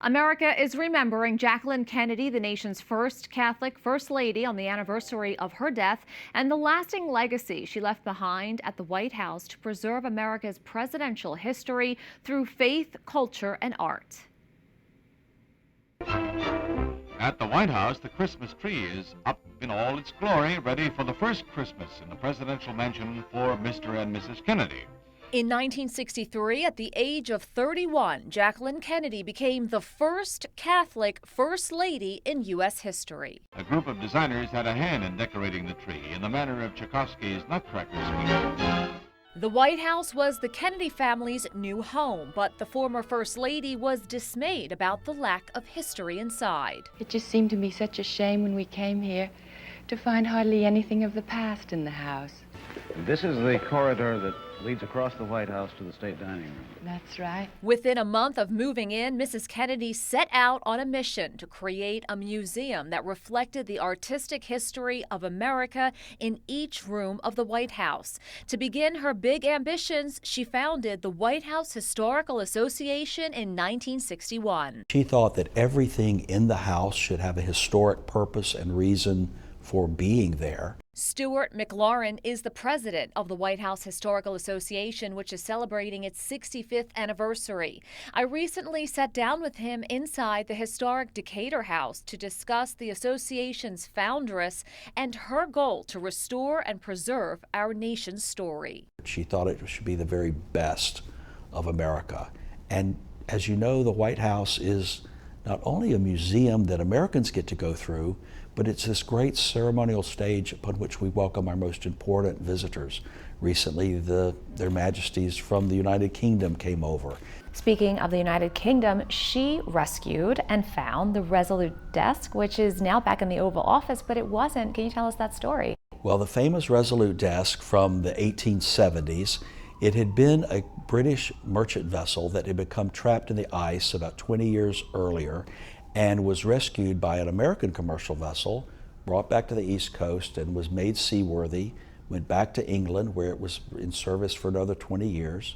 America is remembering Jacqueline Kennedy, the nation's first Catholic First Lady, on the anniversary of her death and the lasting legacy she left behind at the White House to preserve America's presidential history through faith, culture, and art. At the White House, the Christmas tree is up in all its glory, ready for the first Christmas in the presidential mansion for Mr. and Mrs. Kennedy. In 1963, at the age of 31, Jacqueline Kennedy became the first Catholic First Lady in U.S. history. A group of designers had a hand in decorating the tree in the manner of Tchaikovsky's Nutcracker Suite. The White House was the Kennedy family's new home, but the former First Lady was dismayed about the lack of history inside. It just seemed to me such a shame when we came here to find hardly anything of the past in the house. This is the corridor that leads across the White House to the State Dining Room. That's right. Within a month of moving in, Mrs. Kennedy set out on a mission to create a museum that reflected the artistic history of America in each room of the White House. To begin her big ambitions, she founded the White House Historical Association in 1961. She thought that everything in the house should have a historic purpose and reason for being there. Stuart McLaurin is the president of the White House Historical Association, which is celebrating its 65th anniversary. I recently sat down with him inside the historic Decatur House to discuss the association's foundress and her goal to restore and preserve our nation's story. She thought it should be the very best of America. And as you know, the White House is not only a museum that Americans get to go through, but it's this great ceremonial stage upon which we welcome our most important visitors. Recently, their majesties from the United Kingdom came over. Speaking of the United Kingdom, she rescued and found the Resolute desk, which is now back in the Oval Office, but it wasn't. Can you tell us that story? Well, the famous Resolute desk from the 1870s, it had been a British merchant vessel that had become trapped in the ice about 20 years earlier and was rescued by an American commercial vessel, brought back to the East Coast and was made seaworthy, went back to England where it was in service for another 20 years.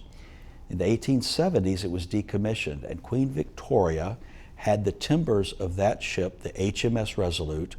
In the 1870s, it was decommissioned, and Queen Victoria had the timbers of that ship, the HMS Resolute,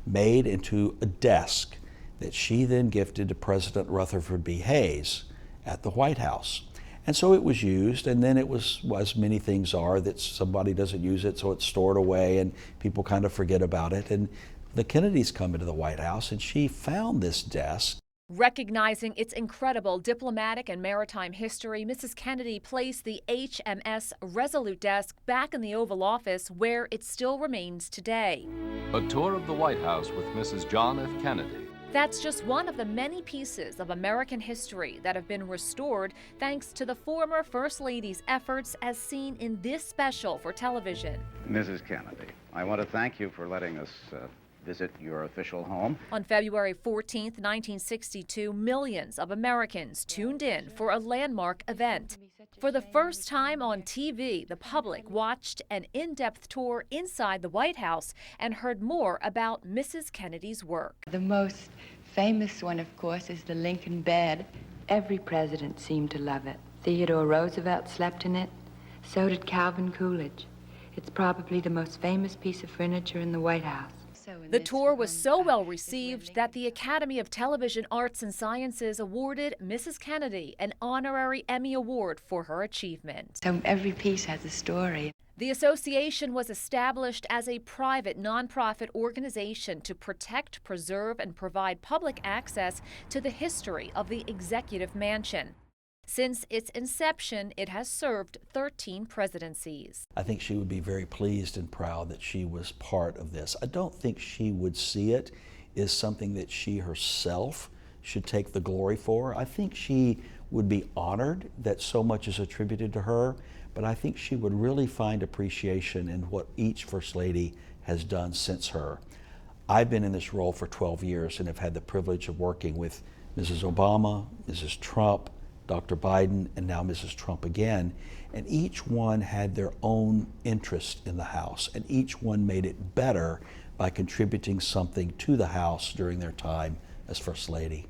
made into a desk that she then gifted to President Rutherford B. Hayes at the White House. And so it was used, and then it was, as many things are, that somebody doesn't use it, so it's stored away and people kind of forget about it. And the Kennedys come into the White House, and she found this desk. Recognizing its incredible diplomatic and maritime history, Mrs. Kennedy placed the HMS Resolute desk back in the Oval Office, where it still remains today. A tour of the White House with Mrs. John F. Kennedy. That's just one of the many pieces of American history that have been restored thanks to the former First Lady's efforts, as seen in this special for television. Mrs. Kennedy, I want to thank you for letting us visit your official home. On February 14th, 1962, millions of Americans tuned in for a landmark event. For the first time on TV, the public watched an in-depth tour inside the White House and heard more about Mrs. Kennedy's work. The most famous one, of course, is the Lincoln bed. Every president seemed to love it. Theodore Roosevelt slept in it. So did Calvin Coolidge. It's probably the most famous piece of furniture in the White House. The tour was so well received that the Academy of Television Arts and Sciences awarded Mrs. Kennedy an honorary Emmy Award for her achievement. So every piece has a story. The association was established as a private nonprofit organization to protect, preserve, and provide public access to the history of the Executive Mansion. Since its inception, it has served 13 presidencies. I think she would be very pleased and proud that she was part of this. I don't think she would see it as something that she herself should take the glory for. I think she would be honored that so much is attributed to her, but I think she would really find appreciation in what each First Lady has done since her. I've been in this role for 12 years and have had the privilege of working with Mrs. Obama, Mrs. Trump, Dr. Biden, and now Mrs. Trump again, and each one had their own interest in the House, and each one made it better by contributing something to the House during their time as First Lady.